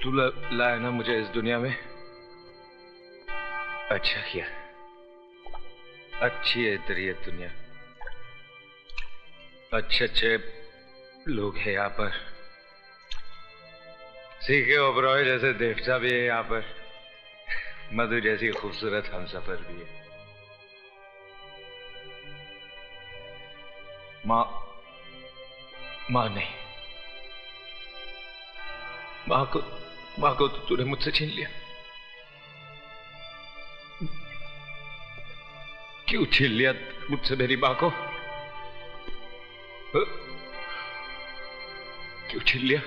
तू लाया ना मुझे इस दुनिया में, अच्छा किया। अच्छी है तेरी ये दुनिया, अच्छे अच्छे लोग हैं यहाँ पर। सीखे ओबरॉय जैसे देवता भी है यहाँ पर, मधु जैसी खूबसूरत हमसफर भी है। माँ नहीं, माँ को तो तूने मुझसे छीन लिया। क्यों छीन लिया मुझसे मेरी माँ को? क्यों छीन लिया?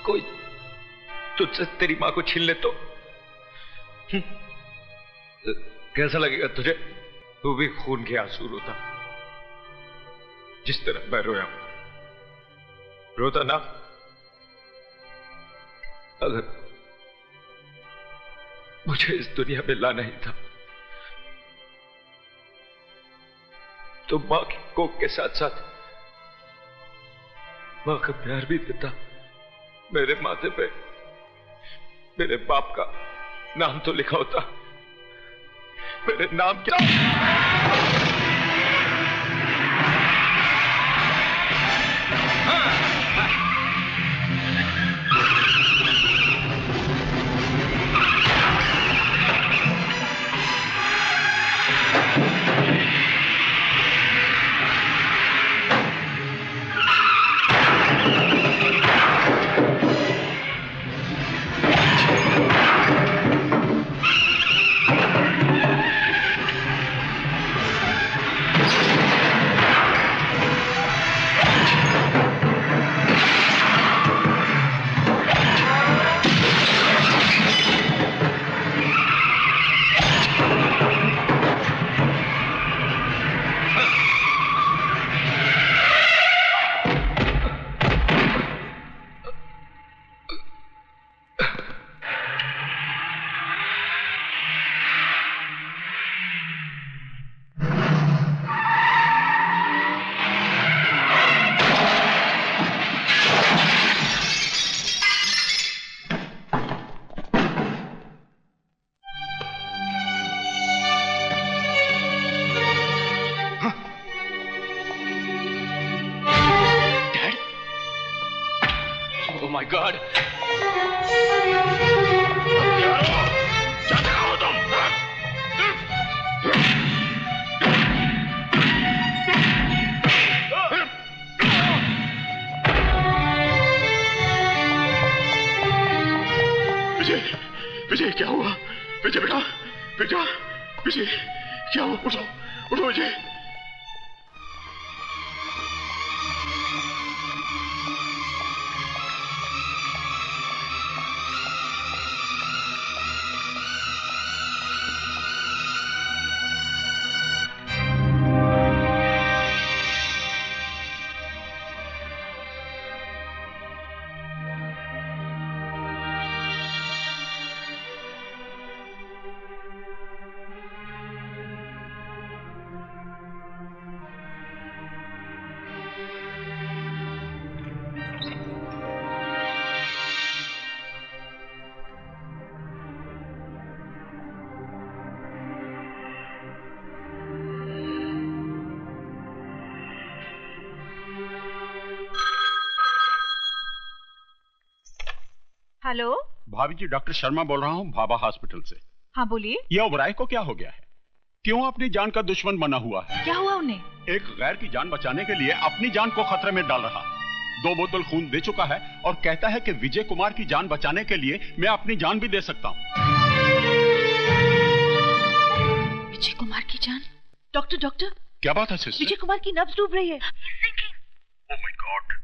कोई तुझसे तेरी माँ को छीन ले तो कैसा लगेगा तुझे? तू भी खून के आंसू रोता जिस तरह मैं रोया, रोता ना? अगर मुझे इस दुनिया में लाना ही था तो मां की कोख के साथ साथ मां का प्यार भी देता। मेरे माथे पे मेरे बाप का नाम तो लिखा होता। मेरे नाम क्या? विजय क्या हुआ? विजय बेटा, बेटा विजय क्या हुआ? उठो उठो विजय। हेलो भाभी जी, डॉक्टर शर्मा बोल रहा हूँ भाभा हॉस्पिटल से। हाँ बोलिए। ये ओबराय को क्या हो गया है? क्यों अपनी जान का दुश्मन बना हुआ है? क्या हुआ उन्हें? एक गैर की जान बचाने के लिए अपनी जान को खतरे में डाल रहा। 2 बोतल खून दे चुका है और कहता है कि विजय कुमार की जान बचाने के लिए मैं अपनी जान भी दे सकता हूँ। विजय कुमार की जान? डॉक्टर डॉक्टर क्या बात है सिस्टर? विजय कुमार की नब्ज डूब रही है। Oh my God.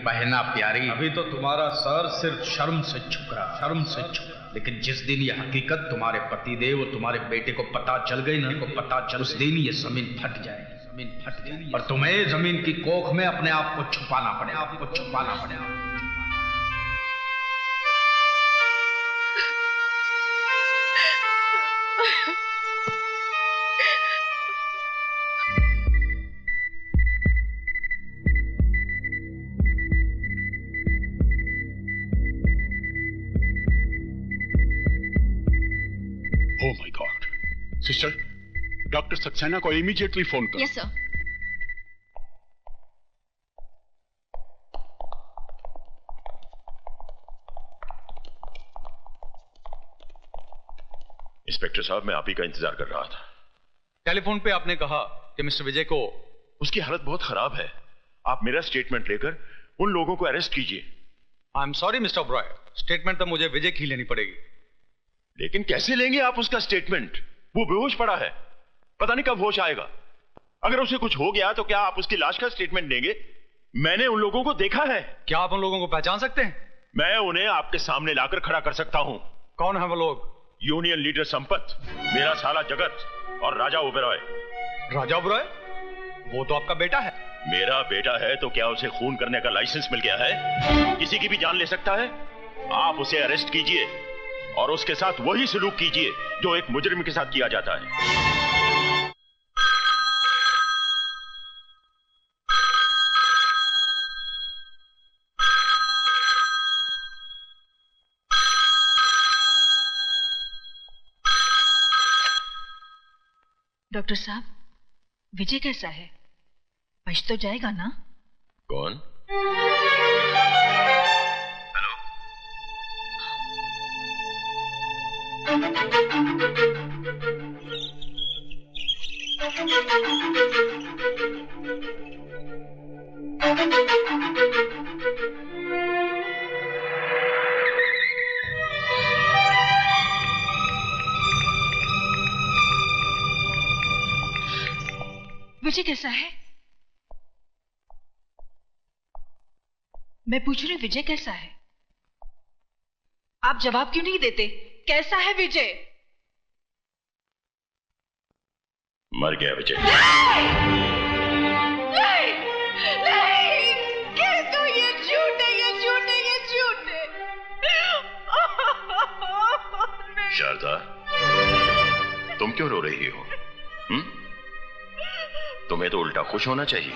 बहना प्यारी, अभी तो तुम्हारा सर सिर्फ शर्म से झुक रहा, लेकिन जिस दिन ये हकीकत तुम्हारे पतिदेव और तुम्हारे बेटे को पता चल गई ना, उस दिन ये जमीन फट जाएगी, और तुम्हें जमीन की कोख में अपने आप को छुपाना पड़ेगा। Oh my God. Sister, doctor Saxena को इमीडिएटली फोन करो। Yes sir. इंस्पेक्टर साहब, मैं आप ही का इंतजार कर रहा था। टेलीफोन पे आपने कहा कि मिस्टर विजय को उसकी हालत बहुत खराब है। आप मेरा स्टेटमेंट लेकर उन लोगों को अरेस्ट कीजिए। I am sorry mister Oberoi, statement तो मुझे विजय की लेनी पड़ेगी। लेकिन कैसे लेंगे आप उसका स्टेटमेंट? वो बेहोश पड़ा है, पता नहीं कब होश आएगा। अगर उसे कुछ हो गया तो क्या आप उसकी लाश का स्टेटमेंट देंगे? मैंने उन लोगों को देखा है। क्या आप उन लोगों को पहचान सकते हैं? मैं उन्हें आपके सामने लाकर खड़ा कर सकता हूं। कौन है वो लोग? यूनियन लीडर संपत, मेरा साला जगत और राजा ओबेरॉय। राजा ओबेरॉय? वो तो आपका बेटा है। मेरा बेटा है तो क्या उसे खून करने का लाइसेंस मिल गया है? किसी की भी जान ले सकता है। आप उसे अरेस्ट कीजिए और उसके साथ वही सलूक कीजिए जो एक मुजरिम के साथ किया जाता है। डॉक्टर साहब, विजय कैसा है? बच तो जाएगा ना? कौन? विजय कैसा है? मैं पूछ रही हूँ, विजय कैसा है? आप जवाब क्यों नहीं देते? कैसा है विजय? मर गया विजय। नहीं, नहीं, कह दो ये झूठ है, ये झूठ है, ये झूठ है। शारदा, तुम क्यों रो रही हो? तुम्हें तो उल्टा खुश होना चाहिए।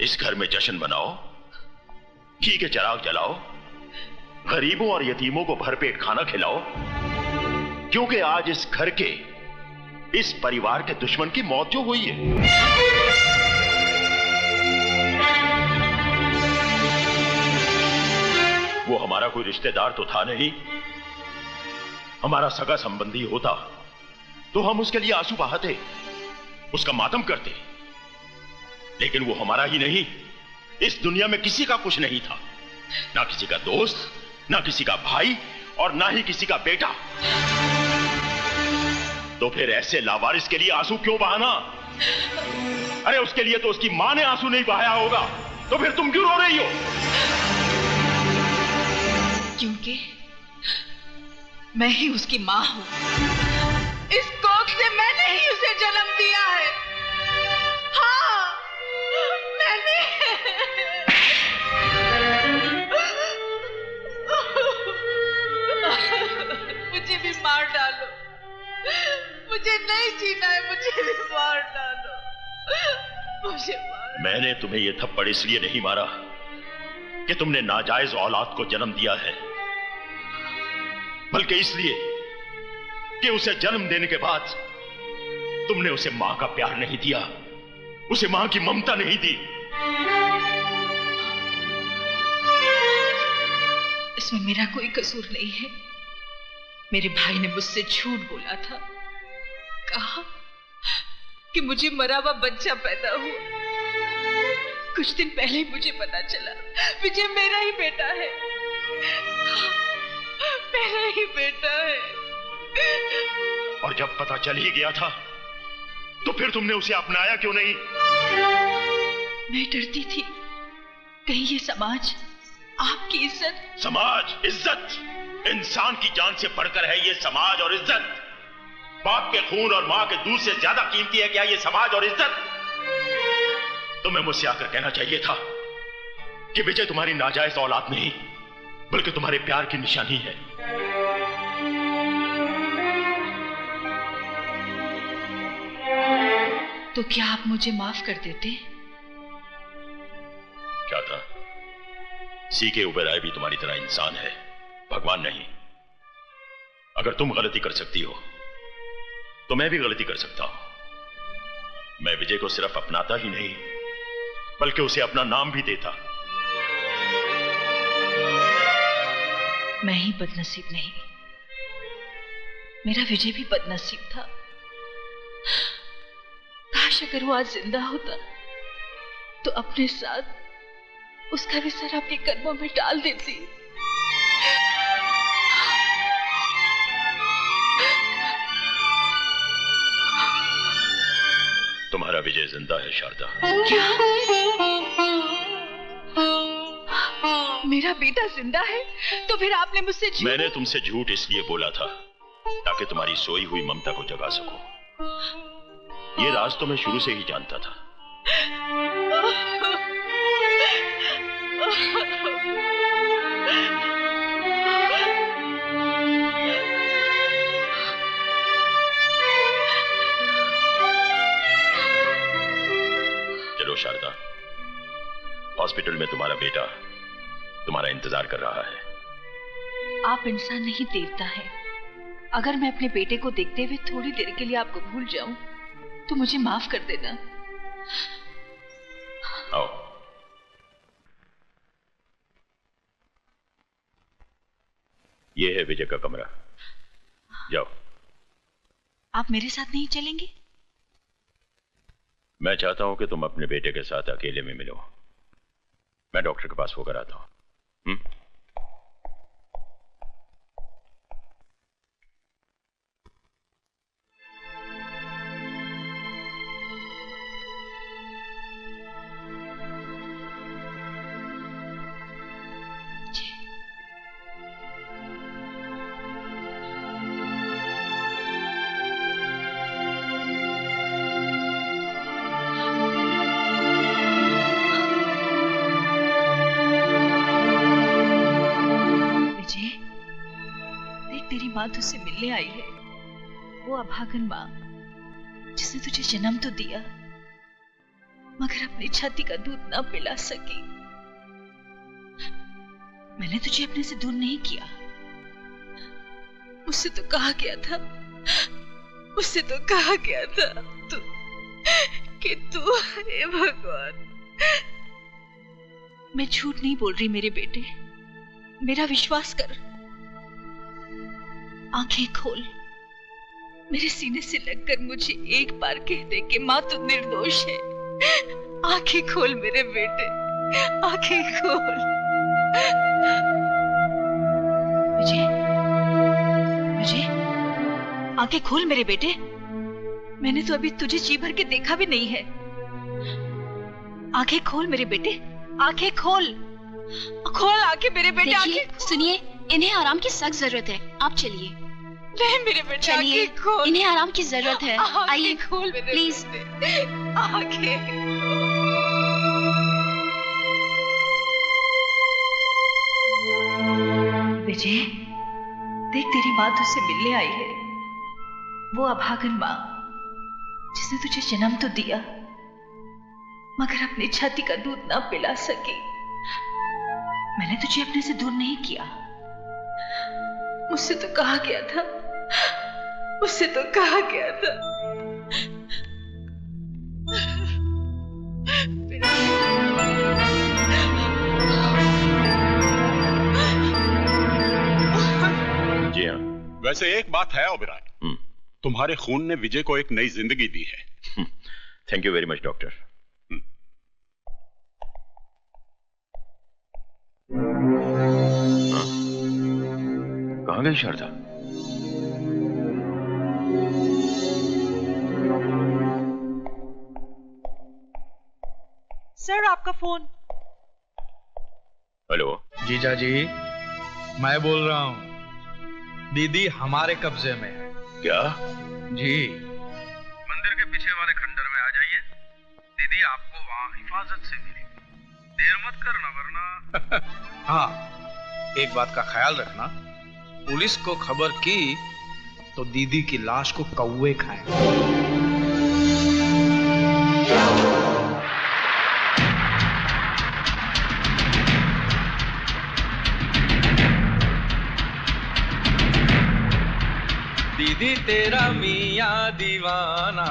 इस घर में जश्न मनाओ, घी के चिराग जलाओ, गरीबों और यतीमों को भरपेट खाना खिलाओ, क्योंकि आज इस घर के, इस परिवार के दुश्मन की मौत जो हुई है, वो हमारा कोई रिश्तेदार तो था नहीं। हमारा सगा संबंधी होता तो हम उसके लिए आंसू बहाते, उसका मातम करते। लेकिन वो हमारा ही नहीं, इस दुनिया में किसी का कुछ नहीं था। ना किसी का दोस्त, ना किसी का भाई और ना ही किसी का बेटा। तो फिर ऐसे लावारिस के लिए आंसू क्यों बहाना? अरे उसके लिए तो उसकी मां ने आंसू नहीं बहाया होगा, तो फिर तुम क्यों रो रही हो? क्योंकि मैं ही उसकी मां हूं। इस कोख से मैंने ही उसे जन्म दिया है। हाँ, मैंने। मुझे भी मार डालो, मुझे नहीं जीना है, मुझे भी मार डालो, मुझे मार। मैंने तुम्हें यह थप्पड़ इसलिए नहीं मारा कि तुमने नाजायज औलाद को जन्म दिया है, बल्कि इसलिए कि उसे जन्म देने के बाद तुमने उसे मां का प्यार नहीं दिया, उसे मां की ममता नहीं दी। इसमें मेरा कोई कसूर नहीं है। मेरे भाई ने मुझसे झूठ बोला था, कहा कि मुझे मरा हुआ बच्चा पैदा हुआ। कुछ दिन पहले ही मुझे पता चला विजय मेरा ही बेटा है, मेरा ही बेटा है। और जब पता चल ही गया था तो फिर तुमने उसे अपनाया क्यों नहीं? मैं डरती थी कहीं ये समाज आपकी इज्जत। समाज, इज्जत, इंसान की जान से बढ़कर है ये समाज और इज्जत। बाप के खून और मां के दूध से ज्यादा कीमती है क्या ये समाज और इज्जत? तुम्हें मुझसे आकर कहना चाहिए था कि विजय तुम्हारी नाजायज औलाद नहीं, बल्कि तुम्हारे प्यार की निशानी है। तो क्या आप मुझे माफ कर देते? क्या था? सीके ओबेरॉय भी तुम्हारी तरह इंसान है, भगवान नहीं। अगर तुम गलती कर सकती हो तो मैं भी गलती कर सकता हूं। मैं विजय को सिर्फ अपनाता ही नहीं बल्कि उसे अपना नाम भी देता। मैं ही बदनसीब नहीं, मेरा विजय भी बदनसीब था। काश अगर वो आज जिंदा होता तो अपने साथ उसका भी सर अपने कदमों में डाल देती। तुम्हारा विजय जिंदा है शारदा। क्या? मेरा बेटा जिंदा है? तो फिर आपने मुझसे झूठ? मैंने तुमसे झूठ इसलिए बोला था ताकि तुम्हारी सोई हुई ममता को जगा सकूं। ये राज तो मैं शुरू से ही जानता था। चलो शारदा, हॉस्पिटल में तुम्हारा बेटा तुम्हारा इंतजार कर रहा है। आप इंसान नहीं, देवता है। अगर मैं अपने बेटे को देखते हुए थोड़ी देर के लिए आपको भूल जाऊं तो मुझे माफ कर देना। आओ। ये है विजय का कमरा, जाओ। आप मेरे साथ नहीं चलेंगे? मैं चाहता हूं कि तुम अपने बेटे के साथ अकेले में मिलो। मैं डॉक्टर के पास होकर आता हूं। माँ तुझसे मिलने आई है, वो अभागन माँ जिसने तुझे जन्म तो दिया मगर अपनी छाती का दूध ना पिला सकी। मैंने तुझे अपने से दूर नहीं किया। मुझसे तो कहा गया था, मुझसे तो कहा गया था कि तू, हे भगवान। मैं झूठ नहीं बोल रही मेरे बेटे, मेरा विश्वास कर। आंखें खोल, मेरे सीने से लगकर मुझे एक बार कह दे कि माँ तू निर्दोष है। आंखें खोल मेरे बेटे, आंखें खोल। विजय, विजय, आंखें खोल मेरे बेटे। मैंने तो अभी तुझे जी भर के देखा भी नहीं है। आंखें खोल मेरे बेटे, आंखें खोल, खोल आंखें मेरे बेटे। आंखें सुनिए, इन्हें आराम की सख्त जरूरत है, आप चलिए। नहीं मेरे बेटे, चलिए, इन्हें आराम की जरूरत है। आइए खोल मेरे प्लीज। आंखें विजय, देख तेरी माँ तुझसे मिलने आई है, वो अभागन माँ जिसने तुझे जन्म तो दिया मगर अपनी छाती का दूध ना पिला सकी। मैंने तुझे अपने से दूर नहीं किया। मुझसे तो कहा गया था, मुझसे तो कहा गया था। जी हाँ। वैसे एक बात है ओबेरॉय, तुम्हारे खून ने विजय को एक नई जिंदगी दी है। Thank you very much doctor. कहाँ गई शारदा? सर आपका फोन। हेलो। जीजा जी, मैं बोल रहा हूँ। दीदी हमारे कब्जे में है। क्या? जी। मंदिर के पीछे वाले खंडर में आ जाइए, दीदी आपको वहाँ हिफाजत से मिलेगी। देर मत करना वरना। हाँ, एक बात का ख्याल रखना, पुलिस को खबर की तो दीदी की लाश को कौवे खाएंगे। दीदी तेरा मियाँ दीवाना,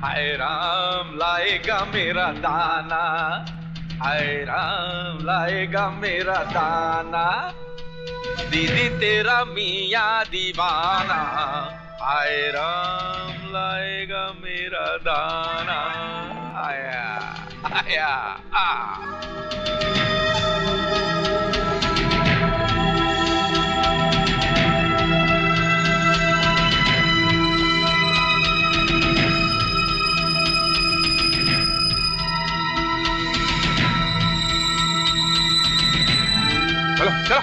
हाय राम लाएगा मेरा दाना, हाय राम लाएगा मेरा दाना। दीदी तेरा मियाँ दीवाना, हाय राम लाएगा मेरा दाना। आया आया आ चलो चलो।